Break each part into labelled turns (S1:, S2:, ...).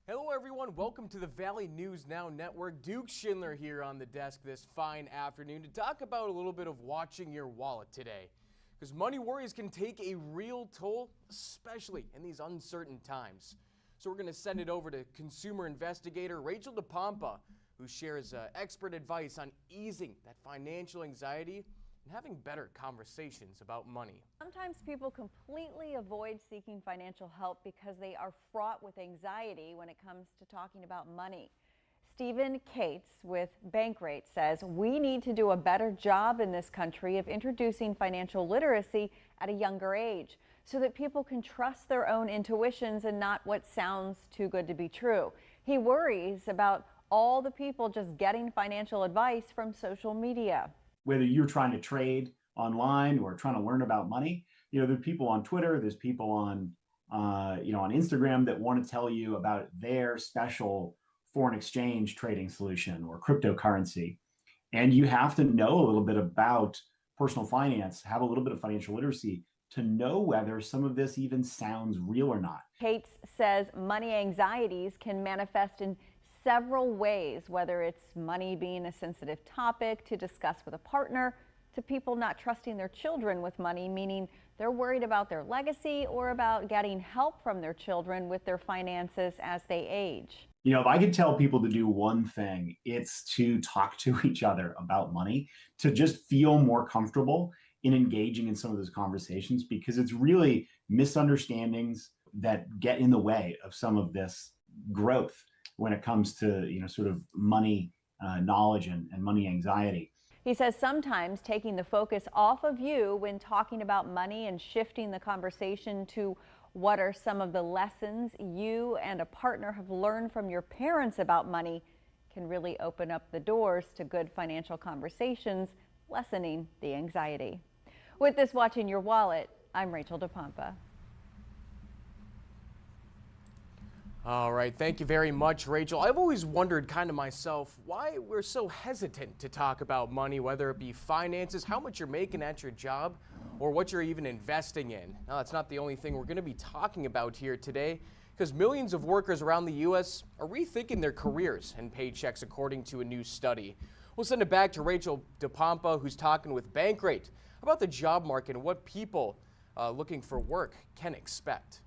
S1: Hello everyone, welcome to the Valley News Now Network. Duke Schindler here on the desk this fine afternoon to talk about a little bit of watching your wallet today. Because money worries can take a real toll, especially in these uncertain times. So we're going to send it over to consumer investigator Rachel DePompa, who shares expert advice on easing that financial anxiety and having better conversations about money.
S2: Sometimes people completely avoid seeking financial help because they are fraught with anxiety when it comes to talking about money. Stephen Cates with Bankrate says we need to do a better job in this country of introducing financial literacy at a younger age so that people can trust their own intuitions and not what sounds too good to be true. He worries about all the people just getting financial advice from social media.
S3: Whether you're trying to trade online or trying to learn about money, there are people on Twitter, there's people on, on Instagram that want to tell you about their special foreign exchange trading solution or cryptocurrency. And you have to know a little bit about personal finance, have a little bit of financial literacy to know whether some of this even sounds real or not.
S2: Cates says money anxieties can manifest in several ways, whether it's money being a sensitive topic to discuss with a partner, to people not trusting their children with money, meaning they're worried about their legacy or about getting help from their children with their finances as they age.
S3: If I could tell people to do one thing, it's to talk to each other about money, to just feel more comfortable in engaging in some of those conversations, because it's really misunderstandings that get in the way of some of this growth when it comes to, sort of money knowledge and money anxiety.
S2: He says sometimes taking the focus off of you when talking about money and shifting the conversation to what are some of the lessons you and a partner have learned from your parents about money can really open up the doors to good financial conversations, lessening the anxiety. With this Watching Your Wallet, I'm Rachel DePompa.
S1: All right, thank you very much, Rachel. I've always wondered kind of myself why we're so hesitant to talk about money, whether it be finances, how much you're making at your job, or what you're even investing in. Now, that's not the only thing we're going to be talking about here today, because millions of workers around the U.S. are rethinking their careers and paychecks, according to a new study. We'll send it back to Rachel DePompa, who's talking with Bankrate about the job market and what people looking for work can expect.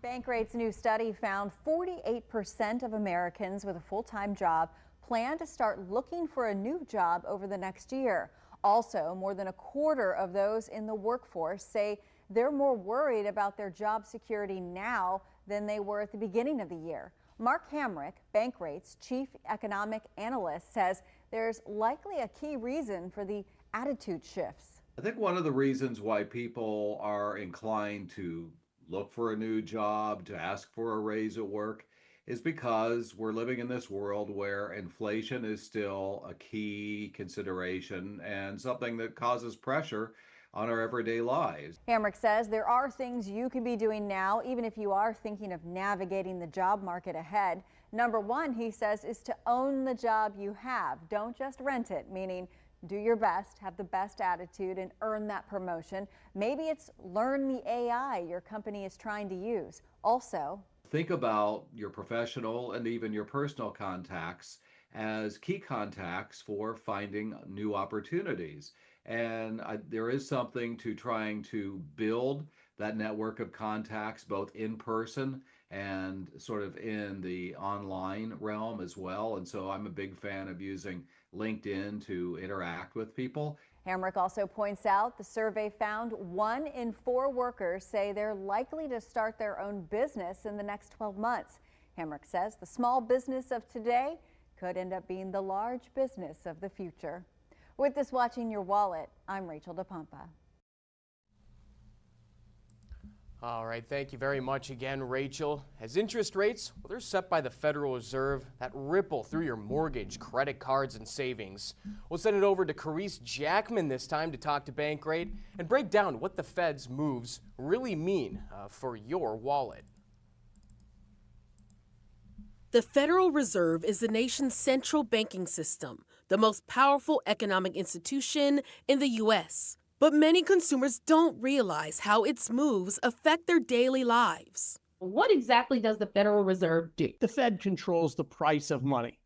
S2: Bankrate's new study found 48% of Americans with a full-time job plan to start looking for a new job over the next year. Also, more than a quarter of those in the workforce say they're more worried about their job security now than they were at the beginning of the year. Mark Hamrick, Bankrate's chief economic analyst, says there's likely a key reason for the attitude shifts.
S4: I think one of the reasons why people are inclined to look for a new job, to ask for a raise at work, is because we're living in this world where inflation is still a key consideration and something that causes pressure on our everyday lives.
S2: Hamrick says there are things you can be doing now, even if you are thinking of navigating the job market ahead. Number one, he says, is to own the job you have. Don't just rent it, meaning do your best, have the best attitude, and earn that promotion. Maybe it's learn the AI your company is trying to use. Also,
S4: think about your professional and even your personal contacts as key contacts for finding new opportunities. And there is something to trying to build that network of contacts, both in person and sort of in the online realm as well. And so I'm a big fan of using LinkedIn to interact with people.
S2: Hamrick also points out the survey found 1 in 4 workers say they're likely to start their own business in the next 12 months. Hamrick says the small business of today could end up being the large business of the future. With this Watching Your Wallet, I'm Rachel DePompa.
S1: All right, thank you very much again, Rachel. As interest rates, well, they're set by the Federal Reserve that ripple through your mortgage, credit cards, and savings. We'll send it over to Carice Jackman this time to talk to Bankrate and break down what the Fed's moves really mean for your wallet.
S5: The Federal Reserve is the nation's central banking system, the most powerful economic institution in the U.S. But many consumers don't realize how its moves affect their daily lives.
S6: What exactly does the Federal Reserve do?
S7: The Fed controls the price of money,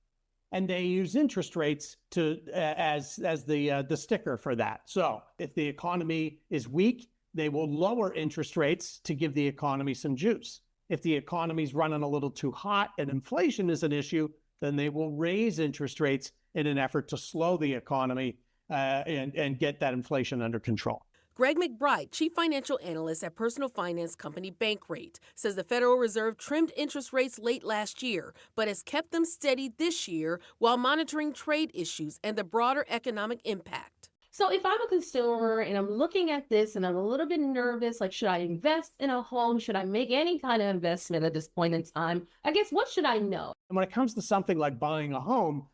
S7: and they use interest rates to as the sticker for that. So if the economy is weak, they will lower interest rates to give the economy some juice. If the economy's running a little too hot and inflation is an issue, then they will raise interest rates in an effort to slow the economy and get that inflation under control.
S5: Greg McBride, chief financial analyst at personal finance company Bankrate, says the Federal Reserve trimmed interest rates late last year, but has kept them steady this year while monitoring trade issues and the broader economic impact.
S6: So if I'm a consumer and I'm looking at this and I'm a little bit nervous, like, should I invest in a home? Should I make any kind of investment at this point in time? I guess, what should I know?
S7: And when it comes to something like buying a home,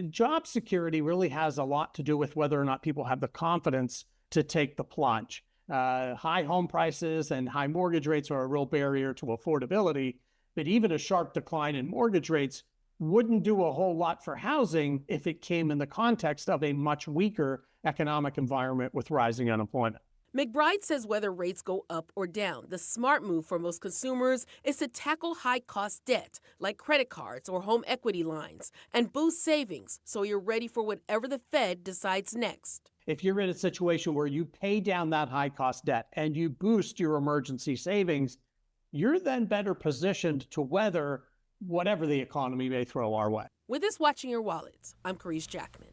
S7: job security really has a lot to do with whether or not people have the confidence to take the plunge. High home prices and high mortgage rates are a real barrier to affordability, but even a sharp decline in mortgage rates wouldn't do a whole lot for housing if it came in the context of a much weaker economic environment with rising unemployment.
S5: McBride says whether rates go up or down, the smart move for most consumers is to tackle high-cost debt like credit cards or home equity lines and boost savings so you're ready for whatever the Fed decides next.
S7: If you're in a situation where you pay down that high-cost debt and you boost your emergency savings, you're then better positioned to weather whatever the economy may throw our way.
S5: With this Watching Your Wallets, I'm Carice Jackman.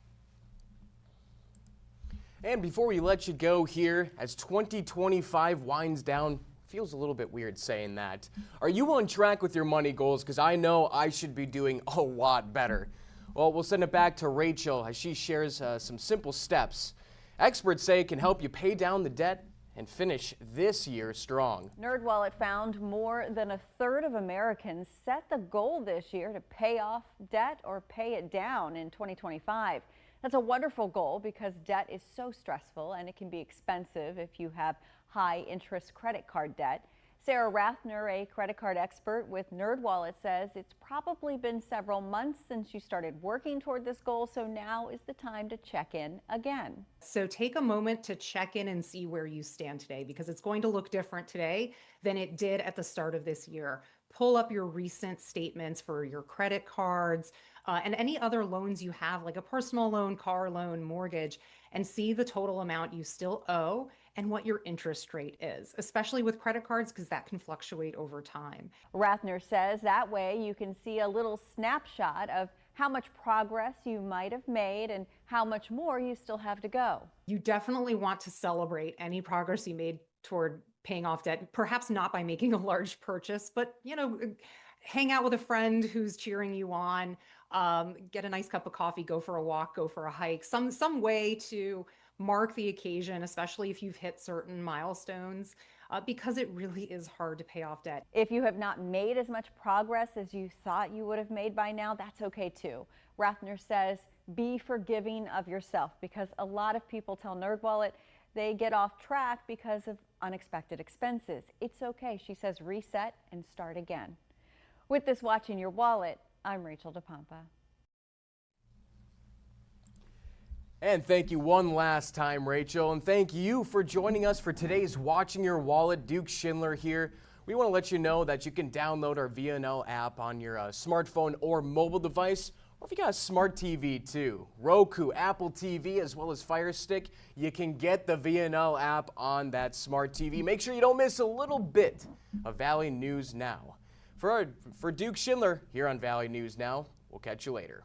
S1: And before we let you go here, as 2025 winds down, feels a little bit weird saying that. Are you on track with your money goals? Because I know I should be doing a lot better. Well, we'll send it back to Rachel as she shares some simple steps experts say can help you pay down the debt and finish this year strong.
S2: NerdWallet found more than a third of Americans set the goal this year to pay off debt or pay it down in 2025. That's a wonderful goal because debt is so stressful and it can be expensive if you have high interest credit card debt. Sarah Rathner, a credit card expert with NerdWallet, says it's probably been several months since you started working toward this goal, so now is the time to check in again.
S8: So take a moment to check in and see where you stand today, because it's going to look different today than it did at the start of this year. Pull up your recent statements for your credit cards and any other loans you have, like a personal loan, car loan, mortgage, and see the total amount you still owe and what your interest rate is, especially with credit cards, because that can fluctuate over time.
S2: Rathner says that way you can see a little snapshot of how much progress you might have made and how much more you still have to go.
S8: You definitely want to celebrate any progress you made toward paying off debt, perhaps not by making a large purchase, but, hang out with a friend who's cheering you on, get a nice cup of coffee, go for a walk, go for a hike, some way to mark the occasion, especially if you've hit certain milestones, because it really is hard to pay off debt.
S2: If you have not made as much progress as you thought you would have made by now, that's okay too. Rathner says be forgiving of yourself, because a lot of people tell NerdWallet they get off track because of unexpected expenses. It's okay. She says reset and start again. With this Watching Your Wallet, I'm Rachel DePompa.
S1: And thank you one last time, Rachel. And thank you for joining us for today's Watching Your Wallet. Duke Schindler here. We want to let you know that you can download our VNN app on your smartphone or mobile device, or if you got a smart TV too, Roku, Apple TV, as well as Fire Stick, you can get the VNN app on that smart TV. Make sure you don't miss a little bit of Valley News Now. For Duke Schindler here on Valley News Now, we'll catch you later.